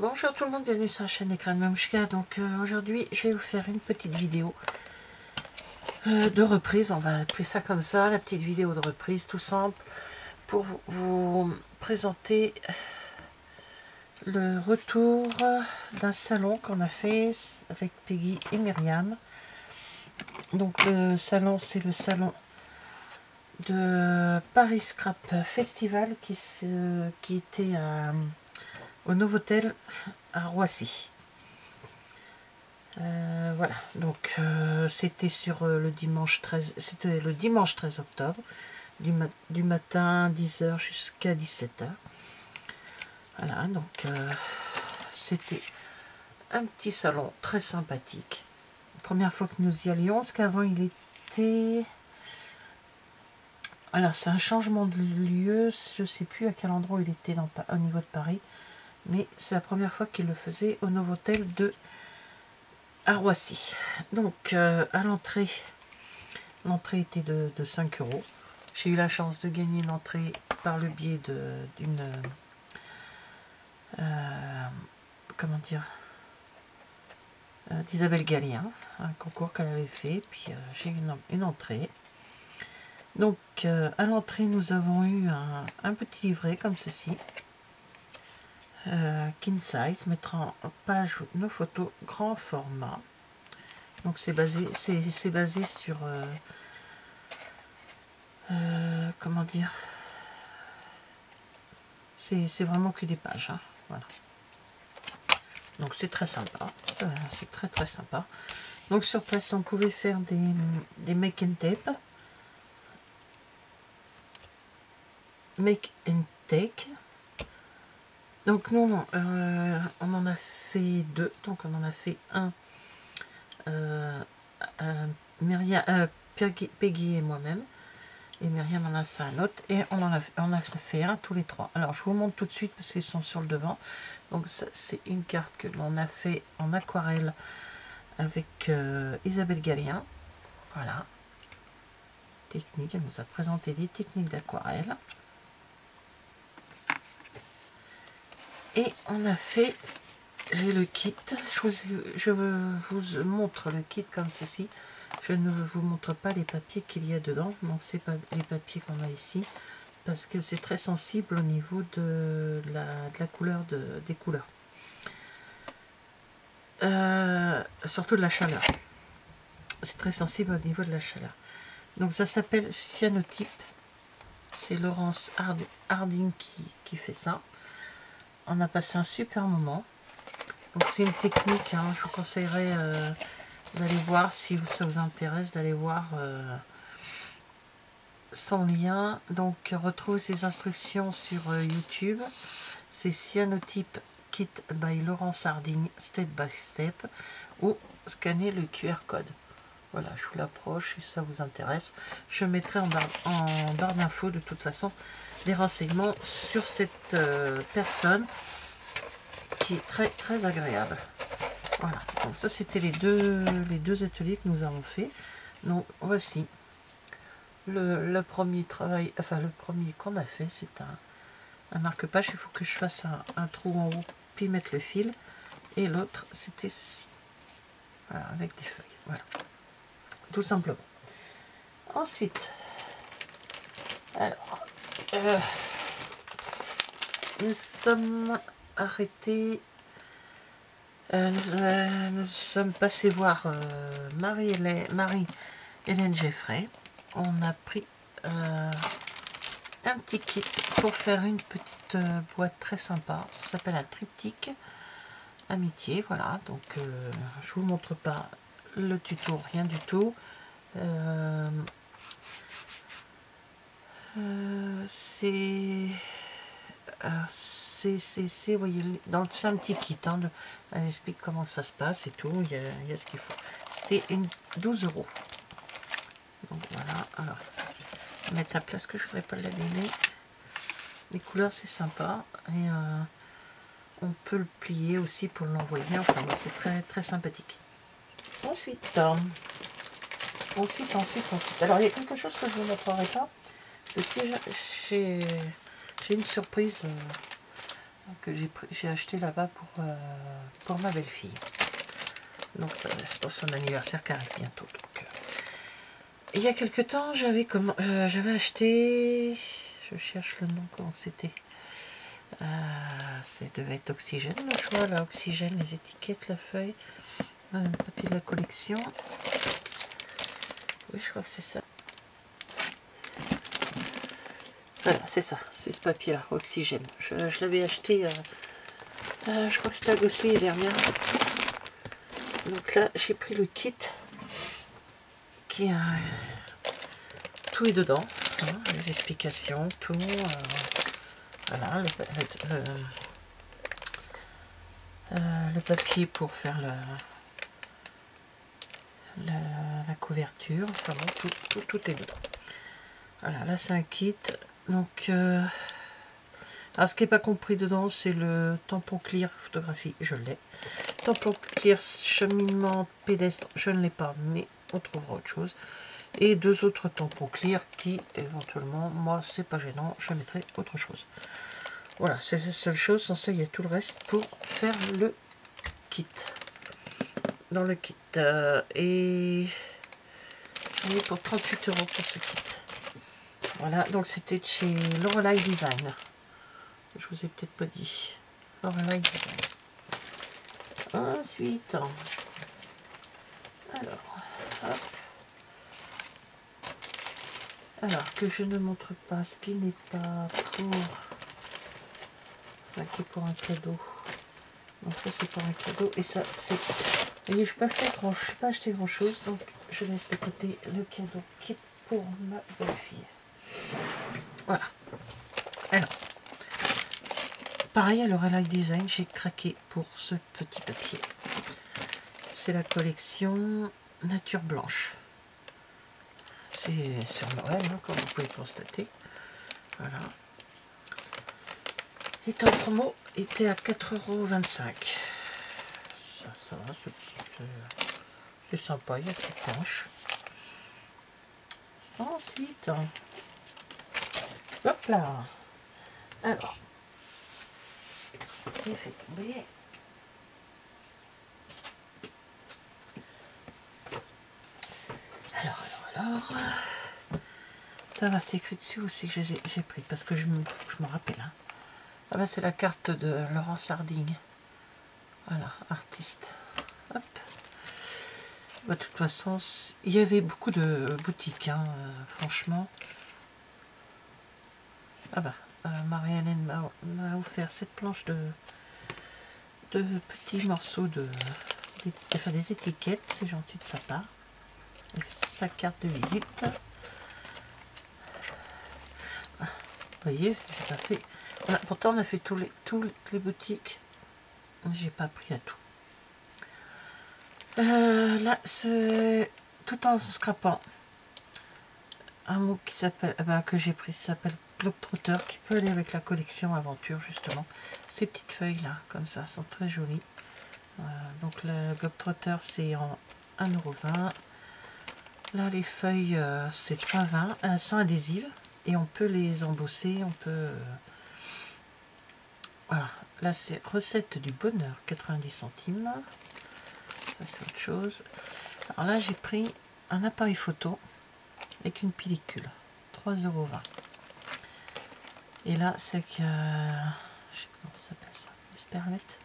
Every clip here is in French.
Bonjour tout le monde, bienvenue sur la chaîne Écran de Mamouchka. Donc aujourd'hui je vais vous faire une petite vidéo de reprise, on va appeler ça comme ça, la petite vidéo de reprise tout simple, pour vous présenter le retour d'un salon qu'on a fait avec Peggy et Myriam. Donc le salon, c'est le salon de Paris Scrap Festival qui était au Novotel à Roissy. Voilà, donc c'était sur le dimanche 13, c'était le dimanche 13 octobre, du matin 10h jusqu'à 17h. Voilà, donc c'était un petit salon très sympathique. Première fois que nous y allions, parce qu'avant il était... Alors c'est un changement de lieu, je ne sais plus à quel endroit il était au niveau de Paris, mais c'est la première fois qu'il le faisait au Novotel à Roissy. Donc à l'entrée était de 5 €. J'ai eu la chance de gagner l'entrée par le biais d'une comment dire, d'Isabelle Gallien, un concours qu'elle avait fait, puis j'ai eu une entrée. Donc à l'entrée nous avons eu un petit livret comme ceci, king size, mettre en page nos photos grand format. Donc c'est basé sur comment dire, c'est vraiment que des pages, hein, voilà. Donc c'est très sympa, c'est très sympa. Donc sur place on pouvait faire des make and tape, make and take. Donc nous on en a fait deux, donc on en a fait un Peggy et moi-même, et Myriam en a fait un autre, et on a fait un tous les trois. Alors je vous montre tout de suite parce qu'ils sont sur le devant. Donc c'est une carte que l'on a fait en aquarelle avec Isabelle Gallien. Voilà, technique, elle nous a présenté des techniques d'aquarelle. Et on a fait, j'ai le kit, je vous montre le kit comme ceci. Je ne vous montre pas les papiers qu'il y a dedans, donc c'est pas les papiers qu'on a ici, parce que c'est très sensible au niveau de la couleur des couleurs. Surtout de la chaleur. C'est très sensible au niveau de la chaleur. Donc ça s'appelle Cyanotype. C'est Laurence Harding qui fait ça. On a passé un super moment. Donc c'est une technique, hein, je vous conseillerais d'aller voir, si ça vous intéresse, d'aller voir son lien. Donc retrouve ses instructions sur YouTube. C'est Cyanotype Kit by Laurence Harding, step by step, ou scanner le QR code. Voilà, je vous l'approche si ça vous intéresse. Je mettrai en barre d'infos de toute façon les renseignements sur cette personne qui est très agréable. Voilà, donc ça c'était les deux ateliers que nous avons fait. Donc voici le premier travail, enfin le premier qu'on a fait, c'est un marque-page. Il faut que je fasse un trou en haut puis mettre le fil, et l'autre c'était ceci, voilà, avec des feuilles, voilà, tout simplement. Ensuite, alors nous sommes arrêtés, nous sommes passés voir Marie-Hélène Geffray. On a pris un petit kit pour faire une petite boîte très sympa. Ça s'appelle un triptyque amitié. Voilà, donc je vous montre pas le tuto, rien du tout. Vous voyez, c'est un petit kit, hein, elle explique comment ça se passe et tout, il y a ce qu'il faut. C'était 12 €. Donc voilà, alors mettre à place que je ne voudrais pas l'abîmer. Les couleurs c'est sympa, et on peut le plier aussi pour l'envoyer. Enfin c'est très sympathique. Ensuite, alors il y a quelque chose que je ne vous montrerai pas, parce que j'ai une surprise que j'ai acheté là-bas pour ma belle-fille. Donc ça c'est pour son anniversaire qui arrive bientôt. Donc, il y a quelque temps, j'avais acheté, je cherche le nom, comment c'était. Ça devait être Oxygène, le choix, là, Oxygène, les étiquettes, la feuille, le papier de la collection. Oui, je crois que c'est ça. Voilà, c'est ça, c'est ce papier-là, Oxygène. Je l'avais acheté, je crois que c'était à Gosselies l'année dernière. Donc là, j'ai pris le kit qui a tout est dedans, hein, les explications, tout. Voilà, le papier pour faire la couverture, enfin bon, tout est dedans. Voilà, là c'est un kit. Donc, alors ce qui n'est pas compris dedans, c'est le tampon clear photographie, je l'ai. Tampon clear cheminement pédestre, je ne l'ai pas, mais on trouvera autre chose. Et 2 autres tampons clear qui, éventuellement, moi c'est pas gênant, je mettrai autre chose. Voilà, c'est la seule chose, sans ça il y a tout le reste pour faire le kit. Dans le kit. Et j'en ai pour 38 € pour ce kit. Voilà, donc c'était de chez Lorelei Design. Je vous ai peut-être pas dit. Lorelei Design. Ensuite, alors que je ne montre pas ce qui n'est pas pour, enfin, qui est pour un cadeau. Donc ça c'est pour un cadeau et ça c'est. Vous voyez, je peux pas acheter grand chose, donc je laisse de côté le cadeau qui est pour ma belle-fille. Voilà. Alors, pareil à Lorelei Design, j'ai craqué pour ce petit papier. C'est la collection Nature Blanche. C'est sur Noël, hein, comme vous pouvez constater. Voilà. Il était en promo, il était à 4,25 €. Ça va, c'est sympa, il y a des planches. Ensuite, hop là. Alors, j'ai fait tomber. Alors, ça va, c'est écrit dessus aussi que j'ai pris, parce que je me rappelle. Hein. Ah ben, c'est la carte de Laurent Sardigne. Voilà, artiste. Hop. Bah, de toute façon, il y avait beaucoup de boutiques, hein, franchement. Ah bah, Marie-Hélène m'a offert cette planche de petits morceaux enfin, des étiquettes, c'est gentil de sa part. Avec sa carte de visite. Vous voyez, j'ai pas fait. Pourtant, on a fait toutes les boutiques. J'ai pas pris à tout. Là, tout en scrapant. Un mot qui s'appelle, que j'ai pris, s'appelle Globetrotter, qui peut aller avec la collection Aventure, justement. Ces petites feuilles là, comme ça, sont très jolies. Donc le Globetrotter, c'est en 1,20 €. Là, les feuilles, c'est 3,20 €. Elles sont adhésives et on peut les embosser. On peut. Voilà. Là, c'est recette du bonheur, 90 centimes. Ça, c'est autre chose. Alors là, j'ai pris un appareil photo avec une pellicule, 3,20 €. Et là, c'est que. Je sais pas comment ça s'appelle ça. L'espérlette.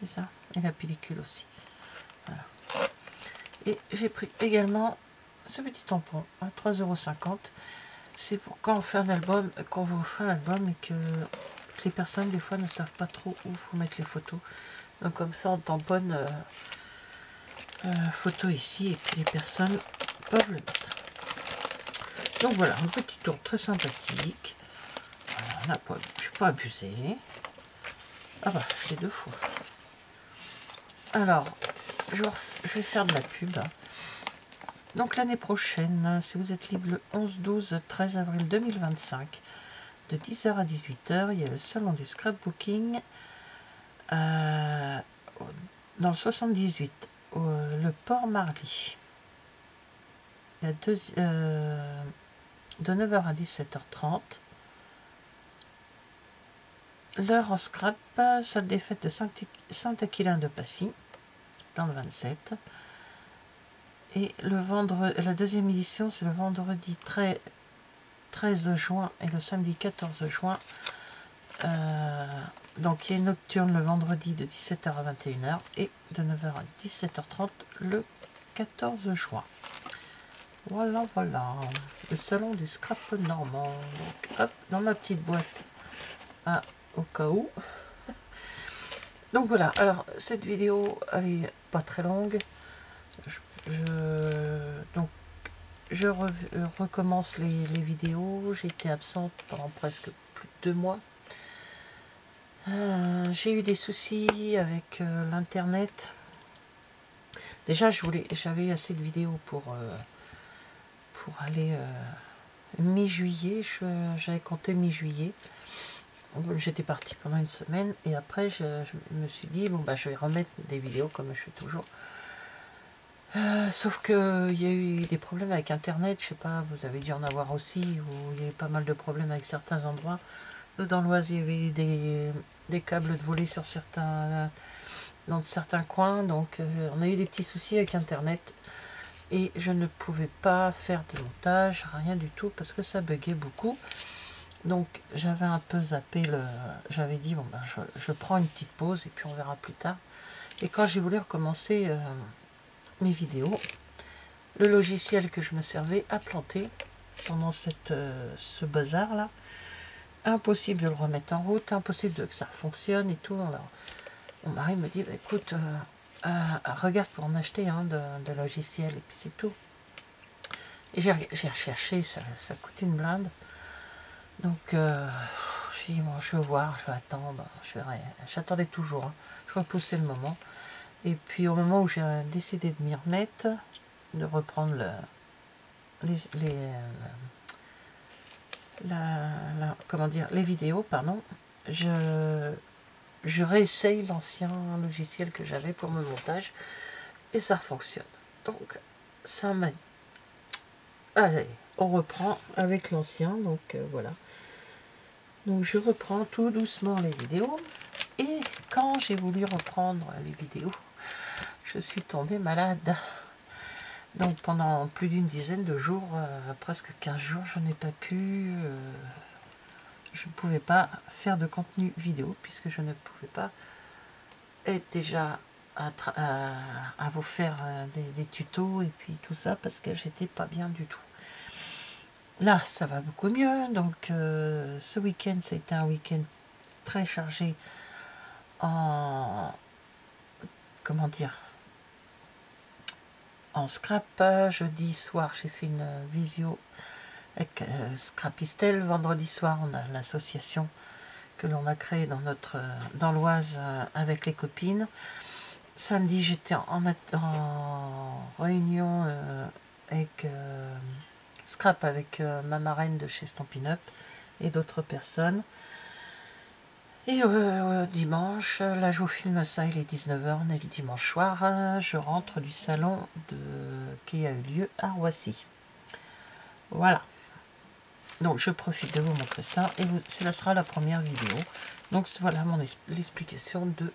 C'est ça. Et la pellicule aussi. Voilà. Et j'ai pris également ce petit tampon à 3,50 €. C'est pour quand on fait un album, quand on fait un album et que les personnes des fois ne savent pas trop où faut mettre les photos. Donc comme ça on tamponne photo ici et puis les personnes peuvent le mettre. Donc voilà, un petit tour très sympathique. Voilà, je ne suis pas abusée. Ah bah, c'est 2 fois. Alors, je vais faire de la pub. Donc l'année prochaine, si vous êtes libre le 11, 12, 13 avril 2025, de 10 h à 18 h, il y a le salon du scrapbooking dans le 78, le Port Marly. Il y a de 9 h à 17 h 30. l'heure en scrap, salle des fêtes de Saint-Aquilin de Passy, dans le 27. Et la deuxième édition, c'est le vendredi 13 juin et le samedi 14 juin. Donc il y a une nocturne le vendredi de 17h à 21h et de 9h à 17h30 le 14 juin. Voilà, voilà, le salon du scrap normand. Donc, hop, dans ma petite boîte, au cas où. Donc voilà, alors cette vidéo, elle est pas très longue. Je recommence les vidéos. J'ai été absente pendant presque plus de 2 mois. J'ai eu des soucis avec l'internet. Déjà, j'avais assez de vidéos pour aller mi-juillet. J'avais compté mi-juillet. J'étais partie pendant une semaine et après je me suis dit bon bah je vais remettre des vidéos comme je fais toujours. Sauf que il y a eu des problèmes avec internet, je sais pas, vous avez dû en avoir aussi, où il y a eu pas mal de problèmes avec certains endroits. Dans l'Oise, il y avait des câbles de volée sur dans certains coins, donc on a eu des petits soucis avec internet et je ne pouvais pas faire de montage, rien du tout, parce que ça buguait beaucoup. Donc j'avais un peu zappé j'avais dit bon ben je prends une petite pause et puis on verra plus tard. Et quand j'ai voulu recommencer mes vidéos, le logiciel que je me servais a planté pendant ce bazar là. Impossible de le remettre en route, impossible que ça fonctionne et tout. Alors, mon mari me dit bah, écoute, regarde pour en acheter un de logiciel et puis c'est tout. Et j'ai recherché, ça coûte une blinde. Donc j'ai dit bon, je vais voir, je vais attendre, je verrai. J'attendais toujours, hein. Je repoussais le moment. Et puis au moment où j'ai décidé de m'y remettre, de reprendre les vidéos, pardon, je réessaye l'ancien logiciel que j'avais pour mon montage et ça fonctionne. Donc ça m'a dit allez, on reprend avec l'ancien, donc voilà. Donc je reprends tout doucement les vidéos et quand j'ai voulu reprendre les vidéos, je suis tombée malade. Donc pendant plus d'une dizaine de jours, presque 15 jours, je n'ai pas pu, je ne pouvais pas faire de contenu vidéo puisque je ne pouvais pas être déjà à vous faire des tutos et puis tout ça parce que j'étais pas bien du tout. Là, ça va beaucoup mieux. Donc ce week-end, c'était un week-end très chargé en comment dire, en scrap. Jeudi soir, j'ai fait une visio avec Scrapistel. Vendredi soir, on a l'association que l'on a créée dans l'Oise avec les copines. Samedi, j'étais en réunion avec Scrap avec ma marraine de chez Stampin' Up et d'autres personnes. Et dimanche, là je vous filme ça, il est 19h, on est le dimanche soir, je rentre du salon qui a eu lieu à Roissy. Voilà. Donc je profite de vous montrer ça et cela sera la première vidéo. Donc voilà l'explication de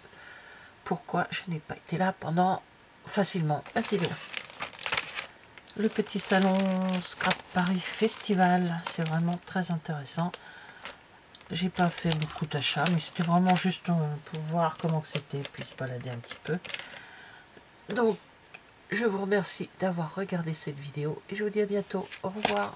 pourquoi je n'ai pas été là pendant facilement assez longtemps. Le petit salon Scrap Paris Festival, c'est vraiment très intéressant. J'ai pas fait beaucoup d'achats, mais c'était vraiment juste pour voir comment c'était, puis se balader un petit peu. Donc, je vous remercie d'avoir regardé cette vidéo et je vous dis à bientôt. Au revoir.